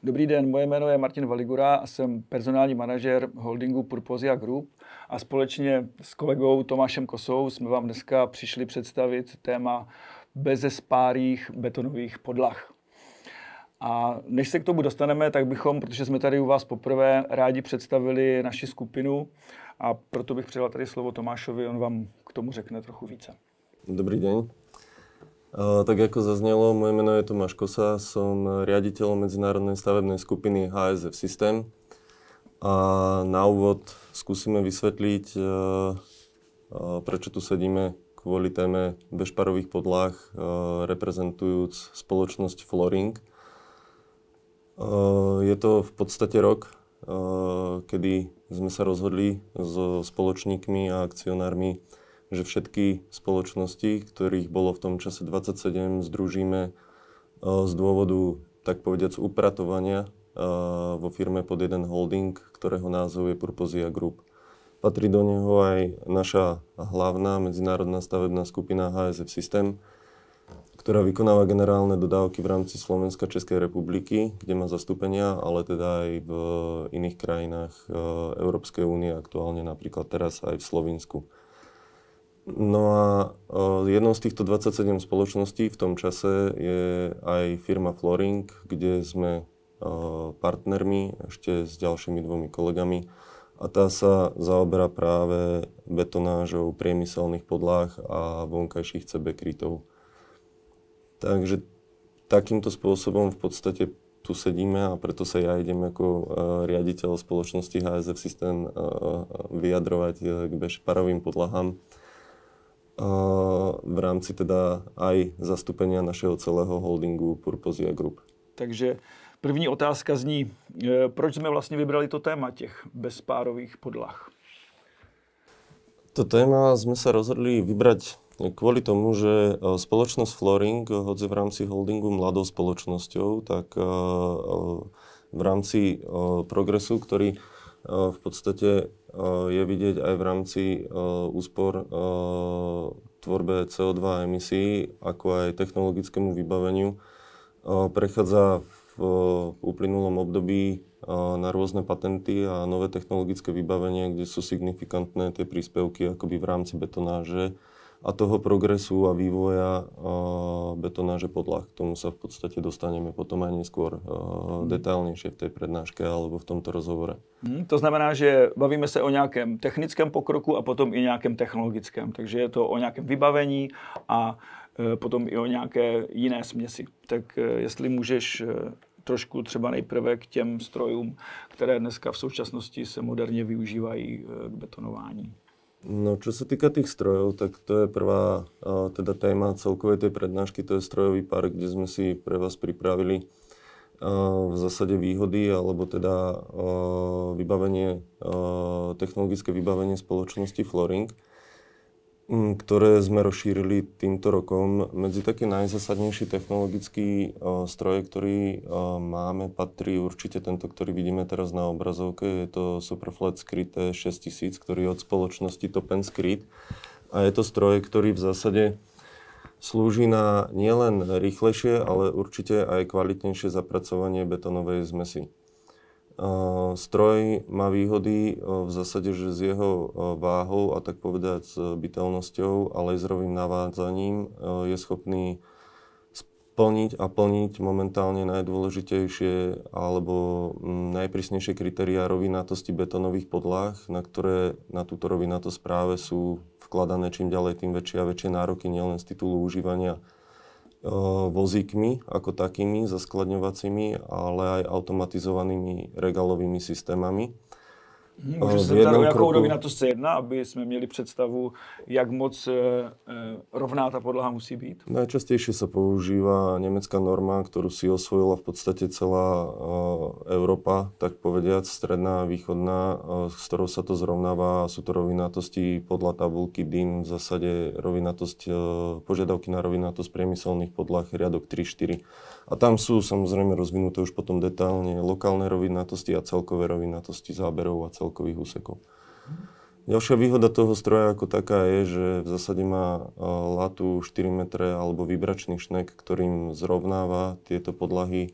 Dobrý den, moje jméno je Martin Valigura a jsem personální manažer holdingu Purposia Group a společně s kolegou Tomášem Kosou jsme vám dneska přišli představit téma bezespárých betonových podlah. A než se k tomu dostaneme, tak bychom, protože jsme tady u vás poprvé, rádi představili naši skupinu a proto bych předal tady slovo Tomášovi, on vám k tomu řekne trochu více. Dobrý deň. Tak ako zaznelo, moje meno je Tomáš Kosa, som riaditeľom medzinárodnej stavebnej skupiny HSF System. A na úvod skúsime vysvetliť, prečo tu sedíme kvôli téme bezšparových podlah, reprezentujúc spoločnosť Flooring. Je to v podstate rok, kedy sme sa rozhodli so spoločníkmi a akcionármi, že všetky spoločnosti, ktorých bolo v tom čase 27, združíme z dôvodu, tak povediac, upratovania vo firme pod jeden holding, ktorého názov je Purposia Group. Patrí do neho aj naša hlavná medzinárodná stavebná skupina HSF System, ktorá vykonáva generálne dodávky v rámci Slovenska, Českej republiky, kde má zastúpenia, ale teda aj v iných krajinách Európskej únie, aktuálne napríklad teraz aj v Slovinsku. No a jednou z týchto 27 spoločností v tom čase je aj firma Flooring, kde sme partnermi ešte s ďalšími dvomi kolegami a tá sa zaoberá práve betonážou priemyselných podlah a vonkajších CB krytov. Takže takýmto spôsobom v podstate tu sedíme a preto sa ja idem ako riaditeľ spoločnosti HSF System vyjadrovať k bezšparovým podlahám v rámci teda aj zastúpenia našeho celého holdingu Purposia Group. Takže první otázka zní, proč jsme vlastně vybrali to téma těch bezpárových podlah? To téma sme sa rozhodli vybrať kvôli tomu, že spoločnosť Flooring, hoci v rámci holdingu mladou spoločnosťou, tak v rámci progresu, ktorý v podstate je vidieť aj v rámci úspor tvorbe CO2 emisí, ako aj technologickému vybaveniu, prechádza v uplynulom období na rôzne patenty a nové technologické vybavenie, kde sú signifikantné tie príspevky akoby v rámci betonáže a toho progresu a vývoja betonáže podlah. K tomu sa v podstate dostaneme potom aj neskôr detailnejšie v tej prednáške alebo v tomto rozhovore. To znamená, že bavíme se o nějakém technickém pokroku a potom i nějakém technologickém. Takže je to o nějakém vybavení a potom i o nějaké jiné směsi. Tak jestli můžeš trošku třeba nejprve k těm strojům, které dneska v současnosti se moderně využívají k betonování. No, čo sa týka tých strojov, tak to je prvá teda téma celkovej tej prednášky, to je strojový park, kde sme si pre vás pripravili v zásade výhody, alebo teda vybavenie, technologické vybavenie spoločnosti Flooring, ktoré sme rozšírili týmto rokom. Medzi také najzásadnejší technologický stroj, ktorý máme, patrí určite tento, ktorý vidíme teraz na obrazovke. Je to Superflat Screed 6000, ktorý je od spoločnosti Top & Screed. A je to stroj, ktorý v zásade slúži na nielen rýchlejšie, ale určite aj kvalitnejšie zapracovanie betonovej zmesi. Stroj má výhody v zásade, že s jeho váhou a tak povedať s bytelnosťou a laserovým navádzaním je schopný splniť a plniť momentálne najdôležitejšie alebo najprísnejšie kritériá rovinatosti betónových podlah, na túto rovinatosť práve sú vkladané čím ďalej tým väčšie a väčšie nároky nielen z titulu užívania vozíkmi ako takými, zaskladňovacími, ale aj automatizovanými regálovými systémami. Můžu se zeptat, o jakou rovinatost se jedná, aby jsme měli představu, jak moc rovná ta podlaha musí být? Najčastejšie sa používa nemecká norma, ktorú si osvojila v podstate celá Európa, tak povediac, stredná a východná, s ktorou sa to zrovnáva. Sú to rovinatosti podľa tabulky DIN, v zásade požiadavky na rovinatosť priemyselných podlah, riadok 3-4. A tam sú samozrejme rozvinuté už potom detailne lokálne rovinatosti a celkové rovinatosti záberov a celkových úsekov. Ďalšia výhoda toho stroja ako taká je, že v zásade má latu 4 metre alebo vibračný šnek, ktorým zrovnáva tieto podlahy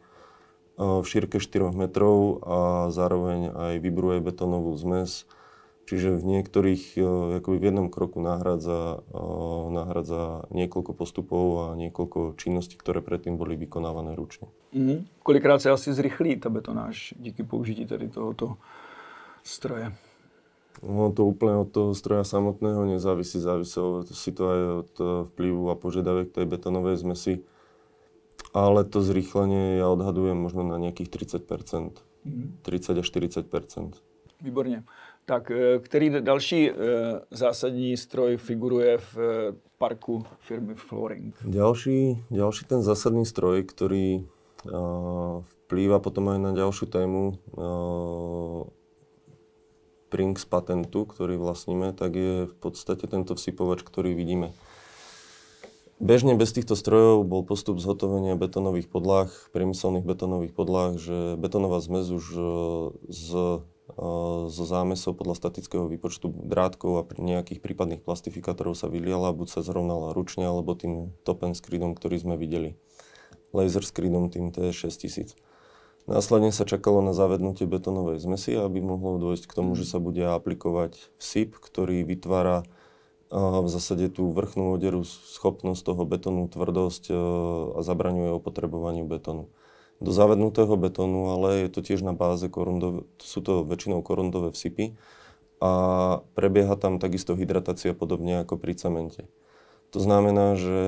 v šírke 4 metrov a zároveň aj vybruje betónovú zmes. Čiže v niektorých, akoby v jednom kroku nahrádza niekoľko postupov a niekoľko činností, ktoré predtým boli vykonávané ručne. Kolikrát se asi zrychlí ta betonáž díky použití tady tohoto stroje? No to úplne od toho stroja samotného nezávisí. Záviselo si to aj od vplyvu a požiadaviek tej betónovej zmesi. Ale to zrýchlenie ja odhadujem možno na nejakých 30%. 30 až 40%. Výborně. Tak, který další zásadní stroj figuruje v parku firmy Flooring? Ďalší ten zásadný stroj, ktorý vplýva potom aj na ďalšiu tému Prinks patentu, ktorý vlastníme, tak je v podstate tento vsypovač, ktorý vidíme. Bežne bez týchto strojov bol postup zhotovenia betónových podlah, priemyselných betónových podlah, že betónová zmes už zo zámesov podľa statického výpočtu drátkov a nejakých prípadných plastifikátorov sa vyliala, buď sa zrovnala ručne, alebo tým top end screedom, ktorý sme videli. Laser screedom tým TS6000. Následne sa čakalo na zavednutie betónovej zmesi, aby mohlo dôjsť k tomu, že sa bude aplikovať vsyp, ktorý vytvára v zásade tú vrchnú odderu, schopnosť toho betónu, tvrdosť a zabraňuje opotrebovaniu betónu. Do zavednutého betónu, ale je to tiež na báze sú to väčšinou korundové vsypy a prebieha tam takisto hydratácia podobne ako pri cemente. To znamená, že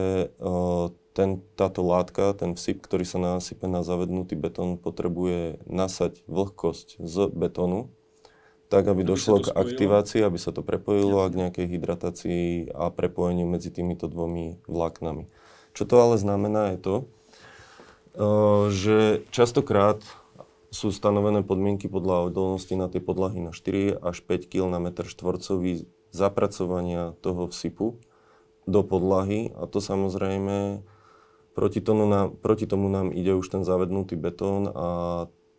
táto látka, ten vsyp, ktorý sa nasype na zavednutý betón, potrebuje nasať vlhkosť z betónu, tak aby došlo k aktivácii, aby sa to prepojilo a k nejakej hydratácii a prepojeniu medzi týmito dvomi vláknami. Čo to ale znamená je to, že častokrát sú stanovené podmienky podľa odolnosti na tie podlahy na 4 až 5 kg na meter štvorcový zapracovania toho vsypu do podlahy a to samozrejme proti tomu nám ide už ten zavednutý betón a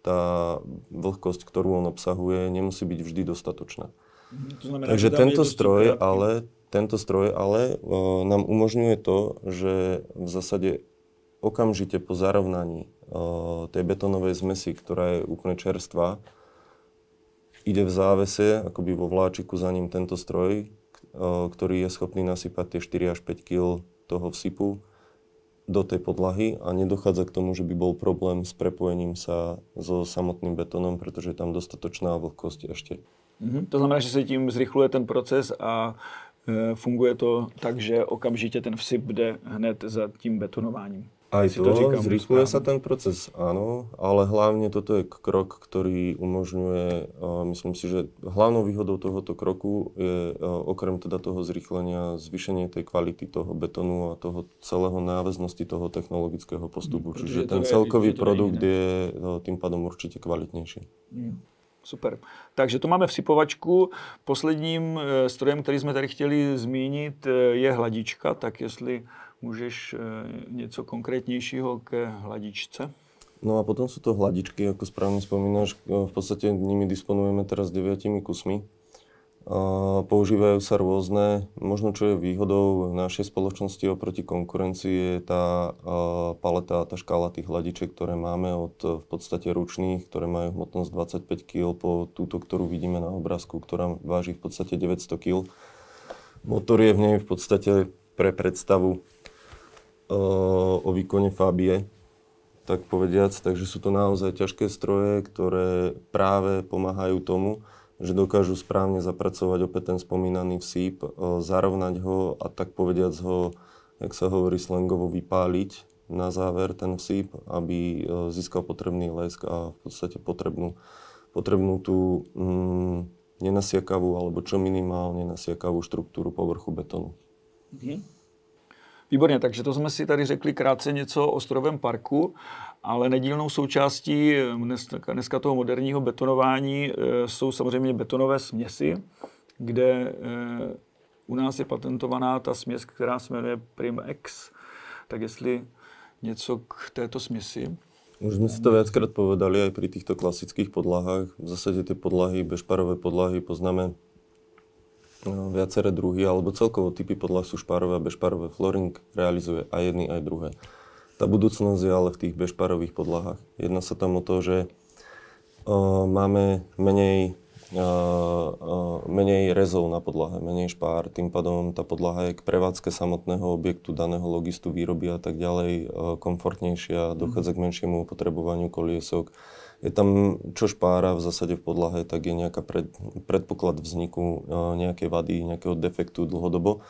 tá vlhkosť, ktorú on obsahuje, nemusí byť vždy dostatočná. To znamená, takže tento stroj ale nám umožňuje to, že v zásade okamžite po zarovnaní tej betónovej zmesi, ktorá je úplne čerstvá, ide v závese, akoby vo vláčiku za ním tento stroj, ktorý je schopný nasypať tie 4 až 5 kg toho vsypu do tej podlahy a nedochádza k tomu, že by bol problém s prepojením sa so samotným betónom, pretože je tam dostatočná vlhkosť ešte. To znamená, že se tím zrychluje ten proces a funguje to tak, že okamžitě ten vsyp jde hned za tím betonováním. Aj to zrýchluje sa ten proces, áno, ale hlavne toto je krok, ktorý umožňuje, myslím si, že hlavnou výhodou tohoto kroku je okrem teda toho zrýchlenia zvýšenie tej kvality toho betónu a toho celého náväznosti toho technologického postupu. Čiže ten celkový produkt je tým pádom určite kvalitnejší. Super. Takže to máme vsypovačku. Posledním strojem, který jsme tady chtěli zmínit, je hladička. Tak jestli můžeš něco konkrétnějšího ke hladičce? No a potom sú to hladičky, ako správne spomínaš. V podstate nimi disponujeme teraz 9 kusmi. Používajú sa rôzne. Možno čo je výhodou našej spoločnosti oproti konkurencii je tá paleta, tá škála tých hladičiek, ktoré máme od v podstate ručných, ktoré majú hmotnosť 25 kg po túto, ktorú vidíme na obrázku, ktorá váži v podstate 900 kg. Motor je v nej v podstate pre predstavu o výkone Fabie, tak povediac. Takže sú to naozaj ťažké stroje, ktoré práve pomáhajú tomu, že dokážu správne zapracovať opäť ten spomínaný vsýp, zarovnať ho a tak povediac ho, jak sa hovorí slangovo, vypáliť na záver ten vsýp, aby získal potrebný lesk a v podstate potrebnú tú nenasiakavú alebo čo minimálne nasiakavú štruktúru povrchu betónu. Výborně, takže to jsme si tady řekli krátce něco o strojovém parku, ale nedílnou součástí dneska toho moderního betonování jsou samozřejmě betonové směsi, kde u nás je patentovaná ta směs, která se jmenuje Prim-X. Tak jestli něco k této směsi? Už sme si to viackrát povedali aj pri týchto klasických podlahách. V zásade tie podlahy, bežparové podlahy poznáme viaceré druhy, alebo celkovo typy podlah sú špárové a bežpárové. Flooring realizuje aj jedny, aj druhé. Tá budúcnosť je ale v tých bežpárových podlahách. Jedná sa tam o to, že máme menej rezov na podlahe, menej špár, tým pádom tá podlaha je k prevádzke samotného objektu, daného logistu, výroby a tak ďalej komfortnejšia, dochádza k menšiemu upotrebovaniu koliesok. Je tam, čo špára v zásade v podlahe, tak je nejaká predpoklad vzniku nejakej vady, nejakého defektu dlhodobo.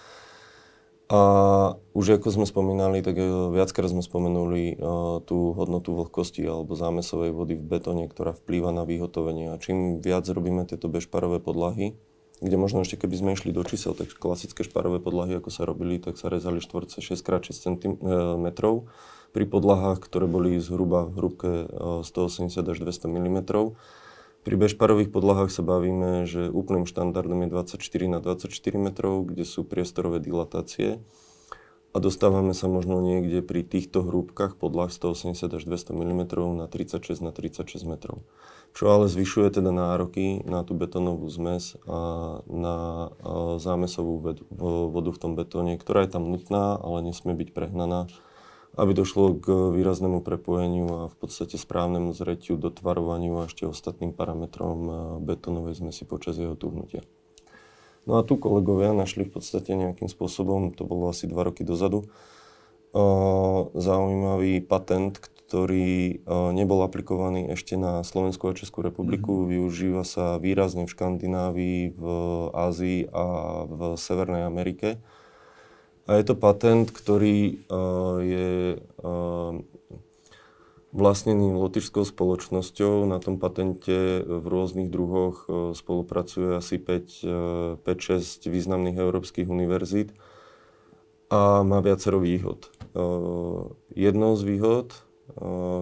A už ako sme spomínali, tak viackrát sme spomenuli tú hodnotu vlhkosti alebo zámesovej vody v betóne, ktorá vplýva na vyhotovenie. A čím viac robíme tieto bezšpárové podlahy, kde možno ešte keby sme išli do čísel, tak klasické špárové podlahy, ako sa robili, tak sa rezali štvorce 6x6 cm. Pri podlahách, ktoré boli zhruba v hrúbke 180 až 200 mm. Pri bežparových podlahách sa bavíme, že úplným štandardom je 24 na 24 metrov, kde sú priestorové dilatácie. A dostávame sa možno niekde pri týchto hrúbkach podlah 180 až 200 mm na 36 na 36 metrov. Čo ale zvyšuje teda nároky na tú betónovú zmes a na zámesovú vodu v tom betóne, ktorá je tam nutná, ale nesmie byť prehnaná, aby došlo k výraznému prepojeniu a v podstate správnemu zretiu, dotvarovaniu a ešte ostatným parametrom betónovej zmesi počas jeho tuhnutia. No a tu kolegovia našli v podstate nejakým spôsobom, to bolo asi 2 roky dozadu, zaujímavý patent, ktorý nebol aplikovaný ešte na Slovensku a Českú republiku. Využíva sa výrazne v Škandinávii, v Ázii a v Severnej Amerike. A je to patent, ktorý je vlastnený lotyšskou spoločnosťou. Na tom patente v rôznych druhoch spolupracuje asi 5-6 významných európskych univerzít a má viacero výhod. Jednou z výhod,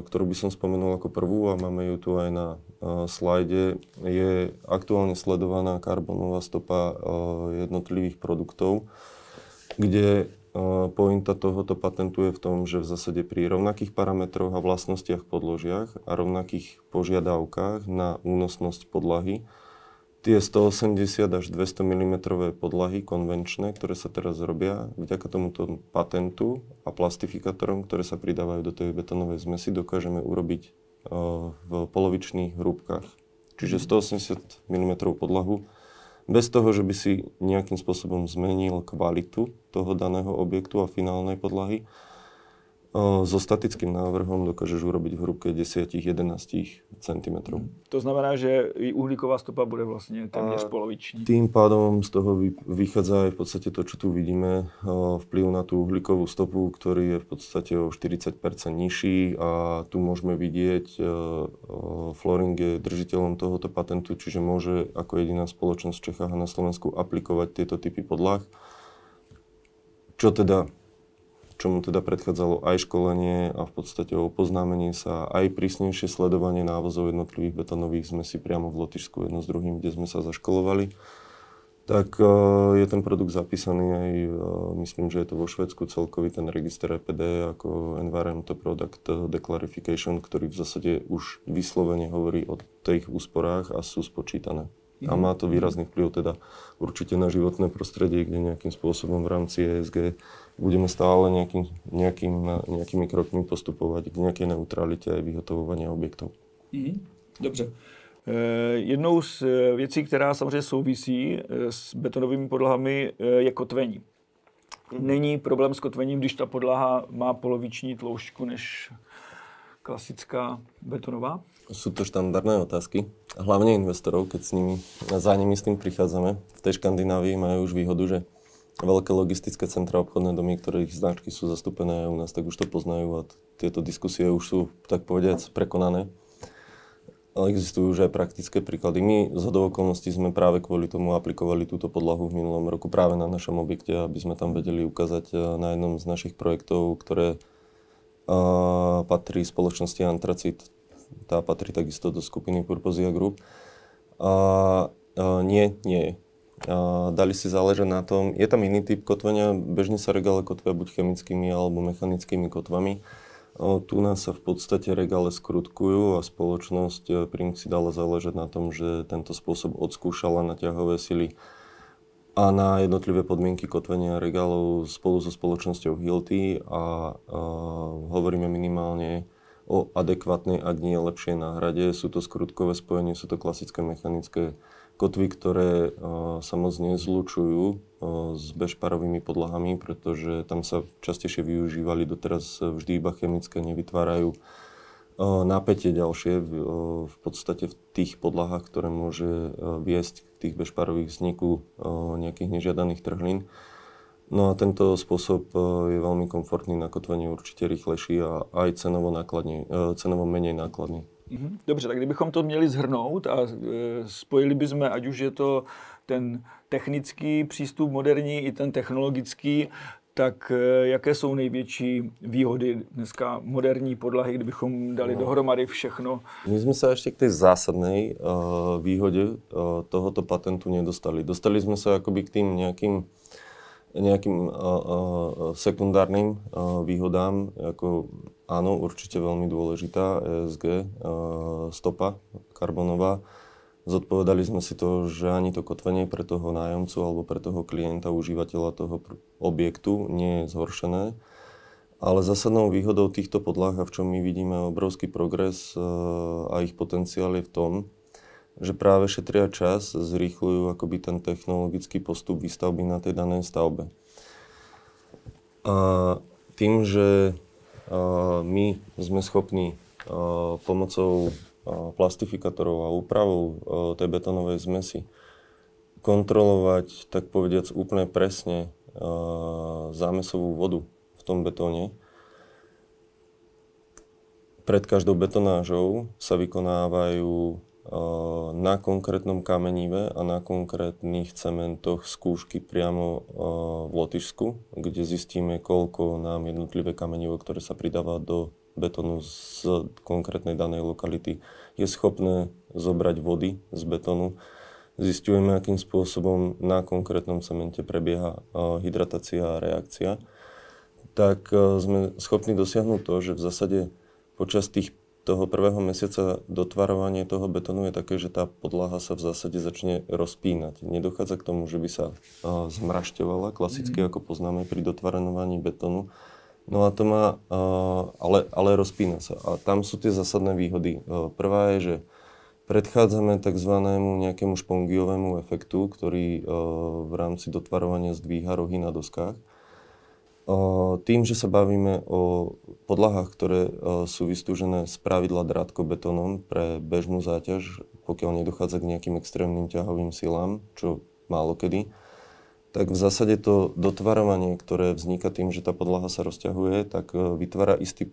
ktorú by som spomenul ako prvú, a máme ju tu aj na slajde, je aktuálne sledovaná karbonová stopa jednotlivých produktov, kde pointa tohoto patentu je v tom, že v zásade pri rovnakých parametroch a vlastnostiach podložiach a rovnakých požiadavkách na únosnosť podlahy tie 180 až 200 mm podlahy konvenčné, ktoré sa teraz robia, vďaka tomuto patentu a plastifikátorom, ktoré sa pridávajú do tej betónovej zmesi, dokážeme urobiť v polovičných hrúbkach. Čiže 180 mm podlahu bez toho, že by si nejakým spôsobom zmenil kvalitu toho daného objektu a finálnej podlahy. So statickým návrhom dokážeš urobiť v hrúbke 10-11 cm. To znamená, že i uhlíková stopa bude vlastne téměř poloviční. Tým pádom z toho vychádza aj v podstate to, čo tu vidíme, vplyv na tú uhlíkovú stopu, ktorý je v podstate o 40% nižší, a tu môžeme vidieť, Floring je držiteľom tohoto patentu, čiže môže ako jediná spoločnosť v Čechách a na Slovensku aplikovať tieto typy podlah. Čomu teda predchádzalo aj školenie a v podstate opoznámenie sa, aj prísnejšie sledovanie návozov jednotlivých betónových zmesí priamo v Lotyšsku jedno s druhým, kde sme sa zaškolovali. Tak je ten produkt zapísaný aj, myslím, že je to vo Švédsku celkový ten register EPD ako Environmental Product Declarification, ktorý v zásade už vyslovene hovorí o tých úsporách a sú spočítané. A má to výrazný vplyv teda určite na životné prostredie, kde nejakým spôsobom v rámci ESG budeme stále nejakými krokmi postupovať k nejakej neutralite aj vyhotovovania objektov. Dobře. Jednou z věcí, která samozřejmě souvisí s betonovými podlahami, je kotvení. Není problém s kotvením, když ta podlaha má poloviční tloušťku než klasická betonová? Sú to štandardné otázky, hlavne investorov, keď za nimi s tým prichádzame. V tej Škandinávii majú už výhodu, že veľké logistické centra, obchodné domy, ktorých značky sú zastúpené aj u nás, tak už to poznajú a tieto diskusie už sú, tak povediac, prekonané. Ale existujú už aj praktické príklady. My z hodou okolností sme práve kvôli tomu aplikovali túto podlahu v minulom roku práve na našom objekte, aby sme tam vedeli ukázať na jednom z našich projektov, ktoré patrí spoločnosti Antracit. Tá patrí takisto do skupiny Purposia Group. Nie je. Dali si záležať na tom, je tam iný typ kotvenia, bežne sa regále kotvia buď chemickými alebo mechanickými kotvami. Tu nás sa v podstate regále skrutkujú a spoločnosť Prink si dala záležať na tom, že tento spôsob odskúšala na ťahové sily a na jednotlivé podmienky kotvenia regálov spolu so spoločnosťou Hilti a hovoríme minimálne o adekvátnej, ak nie lepšej náhrade. Sú to skrutkové spojenie, sú to klasické mechanické kotvy, ktoré sa moc nezlučujú s bežparovými podlahami, pretože tam sa častejšie využívali doteraz vždy iba chemické, nevytvárajú napätie ďalšie v podstate v tých podlahách, ktoré môže viesť k tých bežparových vzniku nejakých nežiadaných trhlín. No a tento spôsob je veľmi komfortný na kotvení, určite rýchlejší a aj cenovo menej nákladný. Dobře, tak kdybychom to měli shrnout a spojili bychom, ať už je to ten technický přístup moderní i ten technologický, tak jaké jsou největší výhody dneska moderní podlahy, kdybychom dali dohromady všechno? My sme sa ešte k tej zásadnej výhode tohoto patentu nedostali. Dostali sme sa akoby k tým nejakým sekundárnym výhodám, ako áno, určite veľmi dôležitá ESG, stopa karbonová. Zodpovedali sme si to, že ani to kotvenie pre toho nájomcu alebo pre toho klienta, užívateľa toho objektu nie je zhoršené. Ale zásadnou výhodou týchto podlah, a v čom my vidíme obrovský progres a ich potenciál je v tom, že práve šetria čas, zrýchľujú akoby ten technologický postup výstavby na tej danej stavbe. A tým, že my sme schopní pomocou plastifikátorov a úpravou tej betónovej zmesi kontrolovať, tak povediac, úplne presne zámesovú vodu v tom betóne. Pred každou betonážou sa vykonávajú na konkrétnom kamenive a na konkrétnych cementoch skúšky priamo v Lotyšsku, kde zistíme, koľko nám jednotlivé kamenivo, ktoré sa pridáva do betónu z konkrétnej danej lokality, je schopné zobrať vody z betónu. Zisťujeme, akým spôsobom na konkrétnom cemente prebieha hydratácia a reakcia. Tak sme schopní dosiahnuť to, že v zásade počas toho prvého mesiaca dotvarovanie toho betónu je také, že tá podlaha sa v zásade začne rozpínať. Nedochádza k tomu, že by sa zmrašťovala, klasicky ako poznáme pri dotvarovaní betónu. No a to má, ale rozpína sa. A tam sú tie zásadné výhody. Prvá je, že predchádzame takzvanému nejakému špongiovému efektu, ktorý v rámci dotvarovania zdvíha rohy na doskách. Tým, že sa bavíme o podlahách, ktoré sú vystúžené z pravidla drátkobetónom pre bežnú záťaž, pokiaľ nedochádza k nejakým extrémnym ťahovým silám, čo málo kedy, tak v zásade to dotvarovanie, ktoré vzniká tým, že tá podlaha sa rozťahuje, tak vytvára istý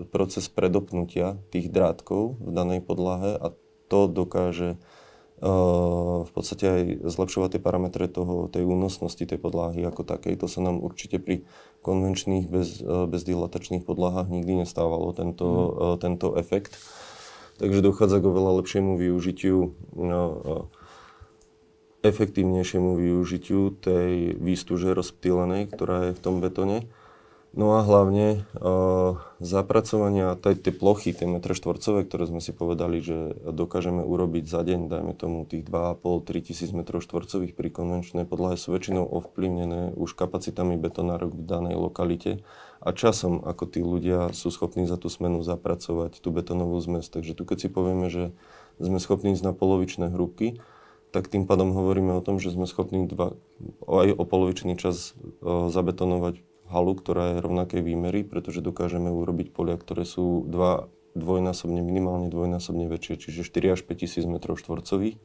proces predopnutia tých drátkov v danej podlahe a to dokáže v podstate aj zlepšovať tie parametre tej únosnosti tej podlahy ako takej. To sa nám určite pri konvenčných bezdilatačných podlahách nikdy nestávalo, tento efekt. Takže dochádza k oveľa lepšiemu využitiu, efektívnejšiemu využitiu tej výstuže rozptýlenej, ktorá je v tom betóne. No a hlavne zapracovania tej plochy, tie metre štvorcové, ktoré sme si povedali, že dokážeme urobiť za deň, dajme tomu tých 2,5-3 tisíc metrov štvorcových pri konvenčnej podlahe, sú väčšinou ovplyvnené už kapacitami betonárok v danej lokalite a časom, ako tí ľudia sú schopní za tú smenu zapracovať tú betónovú zmes. Takže tu keď si povieme, že sme schopní ísť na polovičné hrúbky, tak tým pádom hovoríme o tom, že sme schopní aj o polovičný čas zabetonovať halu, ktorá je rovnakej výmery, pretože dokážeme urobiť polia, ktoré sú minimálne dvojnásobne väčšie, čiže 4 až 5 tisíc metrov štvorcových.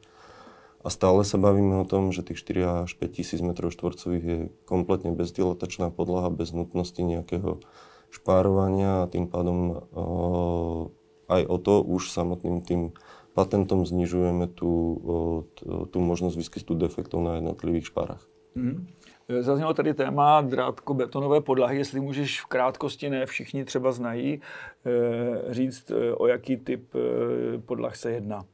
A stále sa bavíme o tom, že tých 4 až 5 tisíc metrov štvorcových je kompletne bezdilatačná podlaha, bez nutnosti nejakého špárovania a tým pádom aj o to už samotným tým patentom znižujeme tú možnosť výskytu defektov na jednotlivých špárach. Zaznělo tady téma drátkobetonové podlahy, jestli můžeš v krátkosti, ne všichni třeba znají, říct, o jaký typ podlah se jedná.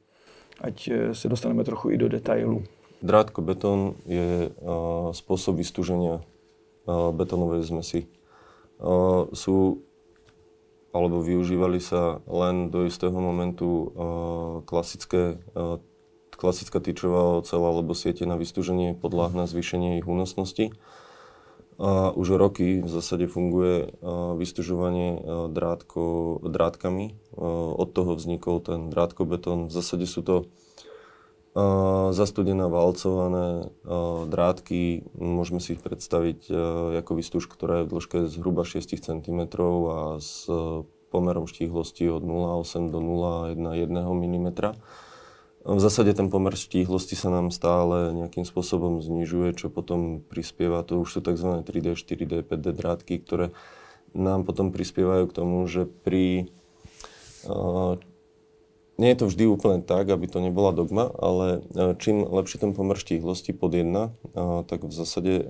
Ať se dostaneme trochu i do detailu. Drátkobeton je spôsob vystúženia betónovej zmesi. Využívali sa len do istého momentu klasická tyčová oceľ alebo siete na vystúženie podlah na zvýšenie ich únosnosti. A už roky v zásade funguje vystúžovanie drátkami. Od toho vznikol ten drátkobetón. V zásade sú to zastudená valcované drátky. Môžeme si ich predstaviť ako výstuž, ktorá je v dĺžke zhruba 6 cm a s pomerom štíhlosti od 0,8 do 0,1 mm. V zásade ten pomer štíhlosti sa nám stále nejakým spôsobom znižuje, čo potom prispieva, to už sú tzv. 3D, 4D, 5D drátky, ktoré nám potom prispievajú k tomu, že nie je to vždy úplne tak, aby to nebola dogma, ale čím lepší ten pomer štíhlosti pod 1, tak v zásade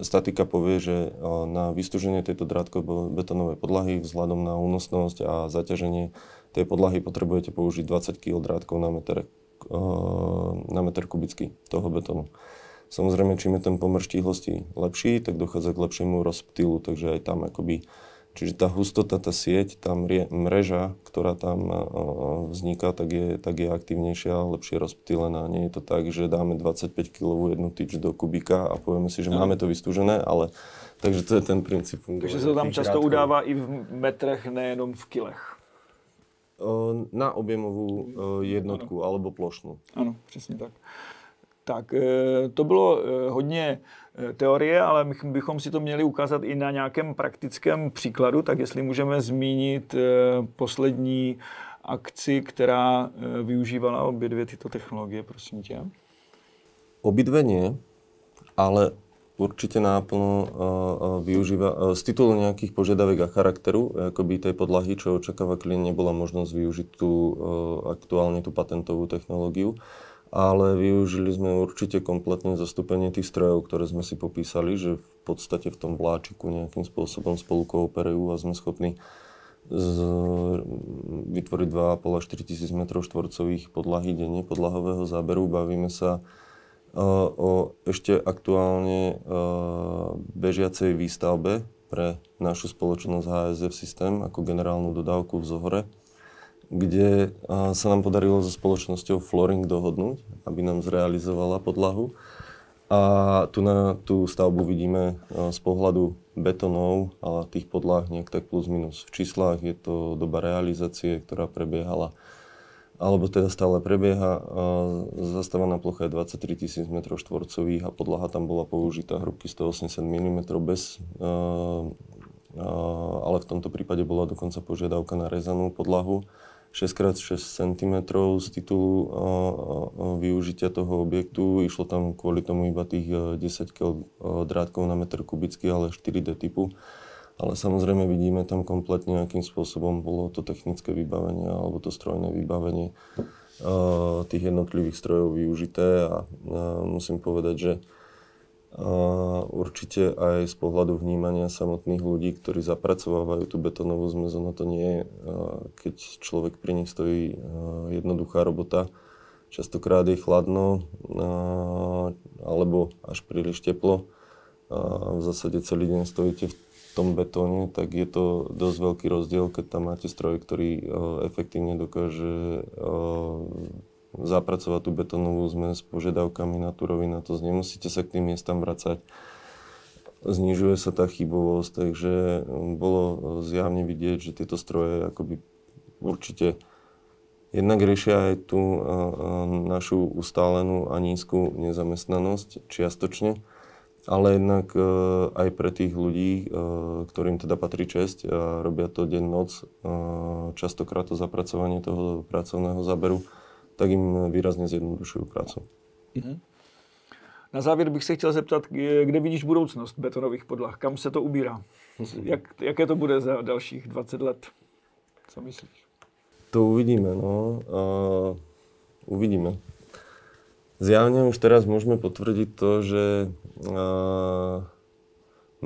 statika povie, že na vystúženie tejto drátkobetónovej podlahy vzhľadom na únosnosť a zaťaženie tej podlahy potrebujete použiť 20 kg drátkov na meter kubický toho betónu. Samozrejme, čím je ten pomer štíhlosti lepší, tak dochádza k lepšiemu rozptýlu, takže aj tam akoby. Čiže tá hustota, tá sieť, tá mreža, ktorá tam vzniká, tak je aktívnejšia a lepšie rozptýlená. Nie je to tak, že dáme 25-kilovú jednu tyč do kubíka a povieme si, že máme to vystúžené, ale takže to je ten princíp fungovania. Takže sa to tam často udává i v metrech, nejenom v kilech. Na objemovú jednotku alebo plošnú. Ano, přesně tak. Tak to bylo hodně teorie, ale my bychom si to měli ukázat i na nějakém praktickém příkladu, tak jestli můžeme zmínit poslední akci, která využívala obě dvě tyto technologie, prosím tě. Obidve nie, ale určite náplno využíva z titulu nejakých požiadaviek a charakteru akoby tej podlahy, čo očakáva klient, nebola možnosť využiť aktuálne tú patentovú technológiu. Ale využili sme určite kompletne zastúpenie tých strojov, ktoré sme si popísali, že v podstate v tom vláčiku nejakým spôsobom spolu kooperujú a sme schopní vytvoriť 2,5 až 4 tisíc m2 podlahy denne, podlahového záberu. Bavíme sa o ešte aktuálne bežiacej výstavbe pre našu spoločnosť HSF System ako generálnu dodávku v Zohore, kde sa nám podarilo so spoločnosťou Flooring dohodnúť, aby nám zrealizovala podlahu. A tu na tú stavbu vidíme z pohľadu betónov a tých podlah nejak tak plus minus. V číslach je to doba realizácie, ktorá prebiehala, alebo teda stále prebieha. Zastávaná plocha je 23 000 m2 a podlaha tam bola použitá hrubky 180 mm ale v tomto prípade bola dokonca požiadavka na rezanú podlahu 6x6 cm z titulu využitia toho objektu. Išlo tam kvôli tomu iba tých 10 kg drátkov na meter kubický, ale 4D typu. Ale samozrejme vidíme tam kompletne, akým spôsobom bolo to technické vybavenie alebo to strojné vybavenie tých jednotlivých strojov využité. A musím povedať, že určite aj z pohľadu vnímania samotných ľudí, ktorí zapracovávajú tú betónovú zmes, ono to nie je, keď človek pri nich stojí, jednoduchá robota. Častokrát je chladno alebo až príliš teplo a v zásade celý deň stojíte v tom betóne, tak je to dosť veľký rozdiel, keď tam máte stroj, ktorý efektívne dokáže zapracovať tú betónovú zmes s požiadavkami naturovín, na to nemusíte sa k tým miestam vracať. Znižuje sa tá chybovosť, takže bolo zjavne vidieť, že tieto stroje akoby určite jednak riešia aj tú našu ustálenú a nízku nezamestnanosť čiastočne, ale jednak aj pre tých ľudí, ktorým teda patrí česť a robia to deň noc, častokrát to zapracovanie toho pracovného záberu, tak im výrazně zjednodušují prácu. Na závěr bych se chtěl zeptat, kde vidíš budoucnost betonových podlah? Kam se to ubírá? Jaké to bude za dalších 20 let? Co myslíš? To uvidíme, no. Uvidíme. Zjavne už teraz môžeme potvrdiť to, že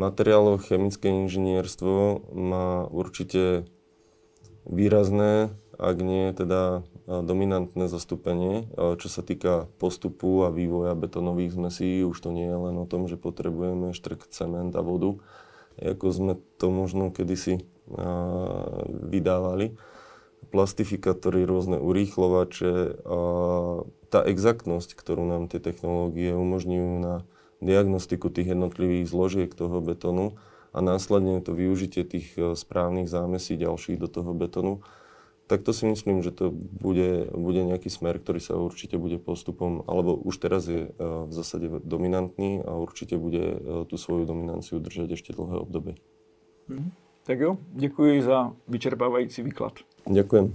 materiálovo-chemické inžinierstvo má určite výrazné, ak nie teda dominantné zastúpenie, čo sa týka postupu a vývoja betónových zmesí. Už to nie je len o tom, že potrebujeme štrk, cement a vodu, ako sme to možno kedysi vydávali. plastifikátory, rôzne urýchlovače a tá exaktnosť, ktorú nám tie technológie umožňujú na diagnostiku tých jednotlivých zložiek toho betónu a následne to využitie tých správnych zámesí ďalších do toho betónu, tak to si myslím, že to bude nejaký smer, ktorý sa určite bude postupom, alebo už teraz je v zásade dominantný a určite bude tú svoju dominanciu držať ešte dlhé obdobie. Tak jo, děkuji za vyčerpávající výklad. Ďakujem.